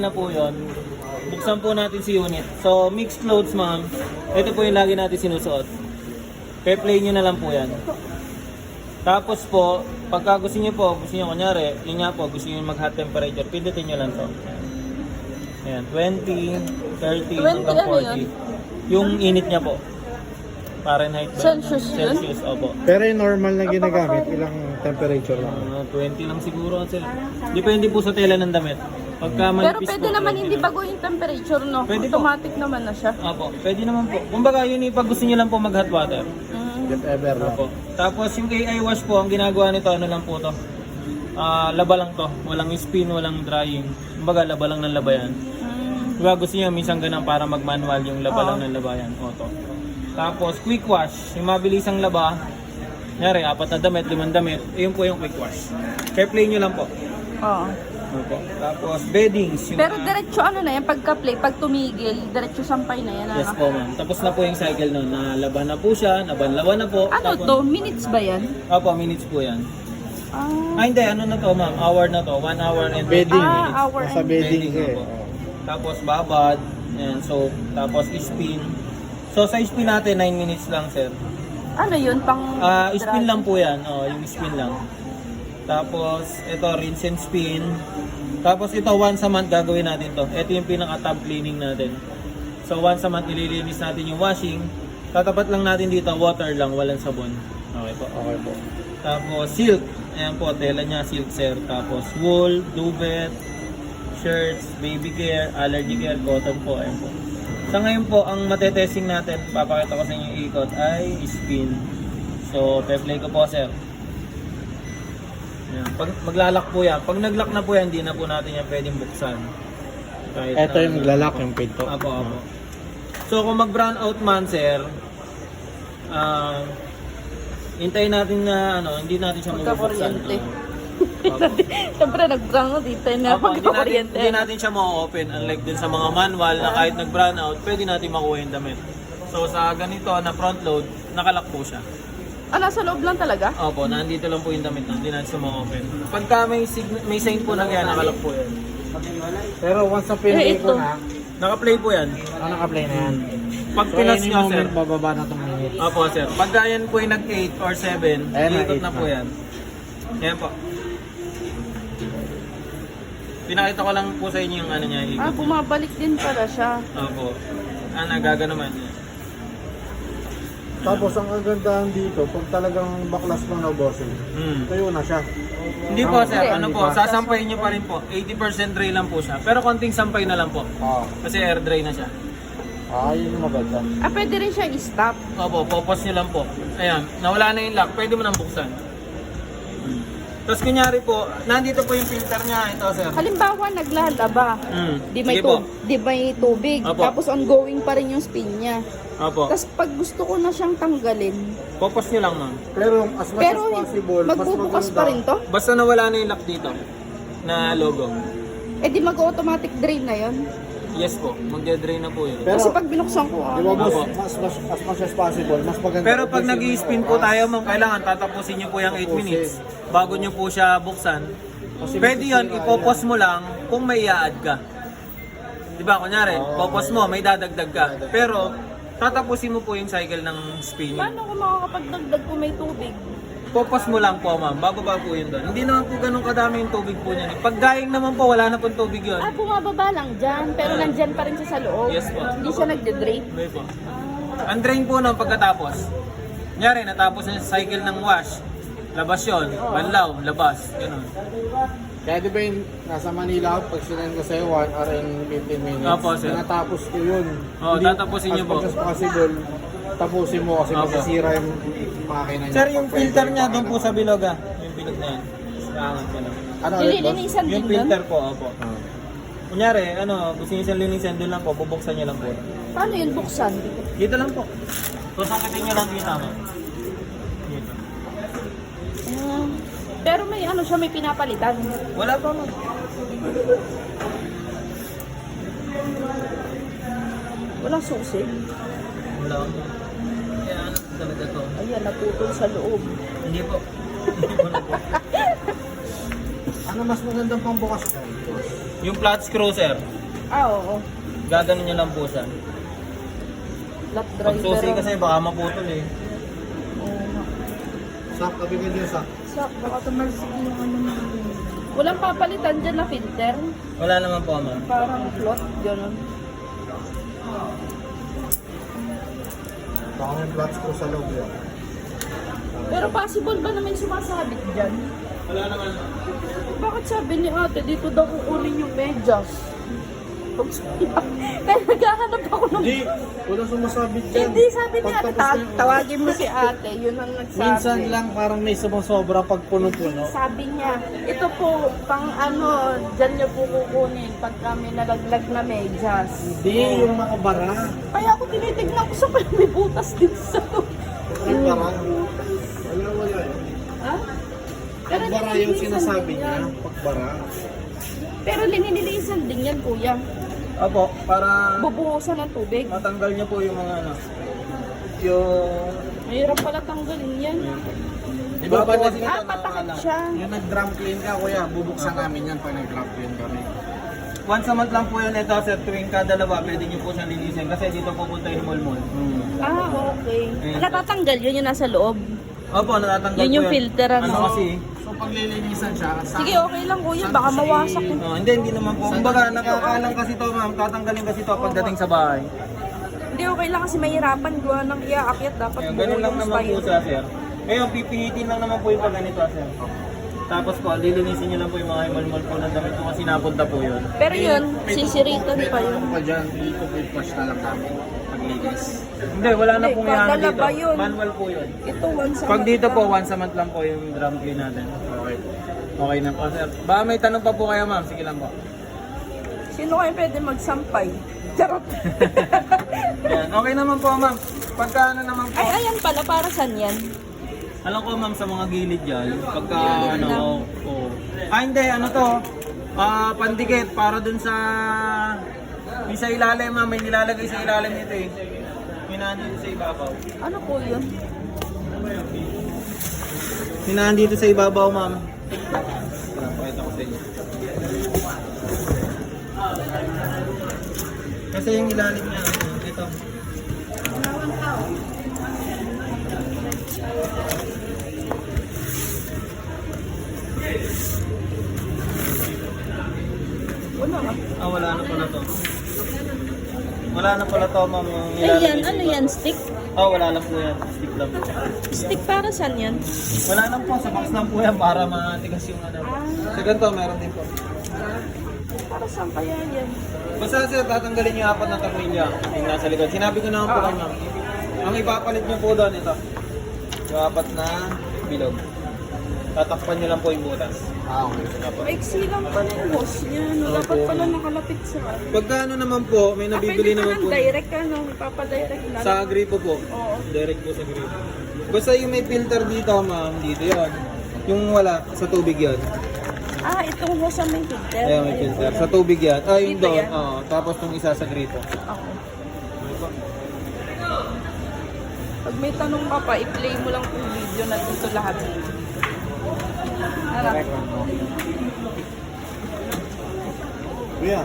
Na po yun. Buksan po natin si unit. So, mixed clothes ma'am. Ito po yung lagi natin sinusuot. Pe-play nyo na lang po yan. Tapos po, pagka gusto nyo po, gusto nyo kunyari, yun nga po, gusto nyo mag-hot temperature, pindutin nyo lang to. Ayan, 20, 30, 20 hanggang ano 40. Yung init niya po. Fahrenheit ba? Celsius yun? Celsius, opo. Pero yung normal na ginagamit, ilang temperature lang? 20 lang siguro sir. Depende po sa tela ng damit. Pagka Pero manipis pwede po, naman 20 hindi lang. bago yung temperature, no? Pwede po. Automatic naman na siya. Opo, pwede naman po. Kumbaga yun pag gusto nyo lang po mag hot water. If ever lang. Opo. Tapos yung AI wash po, ang ginagawa nito, ano lang po to. Laba lang to. Walang spin, walang drying. Kumbaga laba lang ng laba yan. Diba gusto nyo minsan ganun para mag-manual yung laba lang ng laba yan. Auto. Tapos quick wash, yung mabilisang laba. Nyari, 4 na damit, 5 damit. Yun po yung quick wash. Play nyo lang po. Oo. Opo. Tapos beddings. Yung Pero diretso ano na yan, pagka-play, pag tumigil, diretso sampay na yan. Yes po ma'am. Tapos na po yung cycle nun. Nalaban na po siya, nabanlawan na po. Ano Tapos, to? Minutes ba yan? Opo, minutes po yan. Ah, Hindi, ano na to ma'am? Hour na to. 1 hour and 20 Bedding. minutes. hour Nasa and... bedding Bedding siya eh. po. Tapos babad. Yan, so, tapos spin. So sa spin natin, 9 minutes lang sir. Ano yun? Pang... Spin lang po yan. Yung spin lang. Tapos, ito, rinse and spin. Tapos ito, once a month gagawin natin to. Ito yung pinaka-top cleaning natin. So once a month ililinis natin yung washing. Tatapat lang natin dito, water lang, walang sabon. Okay po. Okay po. Tapos silk. Ayan po, tela niya, silk sir. Tapos wool, duvet, shirts, baby care, allergy care, cotton po. Ayan po. Sa ngayon po, ang matetesting natin, papakita ko sa inyo yung ikot, ay spin. So, pe-play ko po sir. Yan. Pag maglalak po yan, pag naglock na po yan, hindi na po natin yan pwedeng buksan. Kahit Ito yung maglalak yung pinto. Apo. So kung mag-brown out man sir, hintayin natin na hindi natin siya mabubuksan. Magka-kuryente. Siyempre, nag-brown out dito na pagka-kuryente. Hindi natin siya ma-open unlike dun sa mga manual na kahit nag-brown out, pwede natin makuha yung damit. So sa ganito na front load, nakalock po siya. Nasa loob lang talaga? Opo, nandito lang po yung damit na, hindi natin siya ma-open. Pagka may sign po na kaya, nakalock po yan. Pero once na pinay ko na, Naka-play po yan. naka-play na yan. Pag So, pinas any nyo sir, moment, bababa na itong minutes. opo sir, pagka yan po yung nag-8 or 7, Ayan na, ikot 8 na po na. yan. Yan po. Pinakita ko lang po sa inyo yung ano niya, ikot niya. Bumabalik din pala siya. Opo. Nagaganaman niya. Tapos ang kagandahan dito, pag talagang baklas mo na bossing, tuyo na siya. Hindi po sir, Hindi. ano po, sasampayin nyo pa rin po. 80% dry lang po siya. Pero konting sampay na lang po. Oo. Kasi air dry na siya. Yun yung maganda. Pwede rin siya i-stop. Opo, popos nyo lang po. Ayan, nawala na yung lock, pwede mo nang buksan. Tapos kunyari po, nandito po yung filter niya. Ito sir. Halimbawa, naglalaba. Di may, Sige po. di may tubig. Opo. Tapos ongoing pa rin yung spin niya. Opo. Tapos pag gusto ko na siyang tanggalin, Popos nyo lang ma'am. Pero as much pero as possible, mas magbubukas maganda. pa rin to? Basta nawala na yung lock dito na logo. Di mag-automatic drain na yun. Yes po, magde-drain na po yun. Pero, Kasi pag binuksan ko, di ba boss, Opo. as much as possible, mas maganda. Pero pag nag-i-spin po tayo, ma'am, kailangan tatapusin nyo po yung 8 minutes bago nyo po siya buksan. Pwede yun, ipopos mo lang kung may i-add ka. Diba, kunyari, popos mo, may dadagdag ka. Pero, tatapusin mo po yung cycle ng spinning. paano ko makakapagdagdag kung may tubig? Popos mo lang po, ma'am. Bababa po yun doon. Hindi naman po ganun kadami yung tubig po niyan. Pag drying naman po, wala na pong tubig yun. Bumababa lang dyan, pero nandyan pa rin siya sa loob. Yes po. Hindi siya nagde-drain. Okay po. Ang drain po nung pagkatapos. Kunyari, natapos na yung cycle ng wash. Labas yun. Banlaw, labas. Ganun. Kaya di ba yung nasa Manila, pag sinend ko sa'yo 1 hour and 15 minutes, Opo, sir. natapos ko yun. Oo, tatapusin niyo po. As much as possible, tapusin mo kasi Opo. masisira yung makina niya. Sir, yung Pag filter pwede niya yung doon po makina. sa bilog Yung bilog na yan. Angat ka lang. Ano ulit boss? Nililinisan din Yung doon? filter po, opo. Kunyari, gusto niyo siyang linisan doon lang po, bubuksan niyo lang po. Paano yun buksan? Dito lang po. Susungkitin niyo lang dito, ma'am. Dito. Pero may siya, may pinapalitan. Wala pa, ma'am. Walang susi. Wala. Kaya talaga to. Ayan, naputol sa loob. Hindi po. Hindi po na po. Ano Pero mas magandang pambukas ko. Yung flat screw, sir, Oo. gaganon nyo lang po siya. Lap Pag driver. susi kasi baka maputol eh. Oo nga. Sak, kabigyan niyo sak. Baka tumalsik yung ano na. Walang papalitan dyan na filter. Wala naman po, ma'am. Parang float, gano'n. Baka may flat screw sa loob yan. Pero possible ba na may sumasabit dyan? Wala naman. Bakit sabi ni ate, dito daw kukunin yung medyas? Kaya naghahanap ako ng... Hindi, wala sumasabit dyan. Hindi, sabi ni ate, Pagtapos yung- tawagin mo si ate, yun ang nagsabi. Minsan lang parang may sumusobra pag puno-puno. Sabi niya, ito po, pang ano, dyan niyo po kukunin pag kami nalaglag na medyas. Hindi, yung makabara. Kaya ako tinitignan ko sa may butas din sa loob. Yung bara. Wala yun. Ha? Pero Pagbara yung linilisan sinasabi din niya. yan. Pagbara. Pero linilisan din yan, kuya. Opo, para Bubuhusan ng tubig. matanggal nyo po yung mga ano. Yung... Mahirap pala tanggalin yan. Di ba Bago pag kasi ito na Patakit ano. siya. yung nag-drum clean ka, kuya, bubuksan namin yan pag nag-drum clean kami. Once a month lang po yun ito, sir. Tuwing kada laba, pwede nyo po siyang linisin. Kasi dito pupunta yung mulmul. Ah, okay. Ayun. Natatanggal yun yung nasa loob. Opo, natatanggal Yun po yung filter, ano? kasi? So pag lilinisan siya, Sige, okay lang kuya. Baka mawasak yun. Oh, hindi naman po. Kumbaga, nakakaalang kasi to, ma'am. Tatanggalin kasi to pagdating sa bahay. Hindi, okay lang kasi mahirapan gawa ng iaakyat. Dapat Ayan, buo ganun lang yung naman po spine. siya, sir. Ngayon, pipihitin lang naman po yung pag ganito, sir. Tapos po, lilinisin nyo lang po yung mga himalmal po ng damit ko kasi napunta po yun. Pero yun, sisiritan pa yun. Ano pa dyan, dito push na lang namin. Paglinis. Hindi, wala na Hindi, pong yan kada dito. laba yun. Manual po yun. Ito once a Pag month dito po, lang. once a month lang po yung drum clean natin. Okay. Okay na po, sir. Baka may tanong pa po kayo, ma'am. Sige lang po. Sino kayo pwede magsampay? Charot. Ayan. Okay naman po, ma'am. Pagka ano naman po. Ay, ayan pala. Para saan yan? Alam ko, ma'am, sa mga gilid yan. Pagka ano, oh. Hindi, ano to. Pandikit para dun sa... May sa ilalim, ma'am. May nilalagay sa ilalim nito eh. Minahan dito sa ibabaw. Ano po yun? Minahan dito sa ibabaw, ma'am. Pakita ko sa inyo. Kasi yung ilalim niya, ito. Wala nga. Wala na pala to. Wala na pala to, ma'am. Yung Ay, nilalagay yan. sa Ano ibabaw. yan? Stick? Wala lang po yan. Stick lang. Stick para saan yan? Wala lang po. Sa box lang po yan para matigas yung ano. Sa ganito, meron din po. Para saan kaya yan? Basta sir, tatanggalin niyo apat ng tornilyo yung nasa likod. Sinabi ko naman po kay ma'am. Ang ipapalit niyo po doon, ito. Yung apat na bilog. Tatakpan niyo lang po yung butas. Okay. Maiksi lang pala yung hose niya. No? Dapat pala nakalapit sa ano. Pagka ano naman po, may nabibili Pwede naman pa po. ng direct ano, ipapadirect lang. Sa gripo po. Oo. Direct po sa gripo. Basta yung may filter dito, ma'am, dito yon. Yung wala, sa tubig yon. Ah, itong hose ang may filter. Ayan, may filter. Sa tubig yan. Yung Dito doon. yan? Oo. Tapos yung isa sa gripo. Ako. Pag may tanong ka pa, i-play mo lang yung video na dito lahat. Harap. Kuya,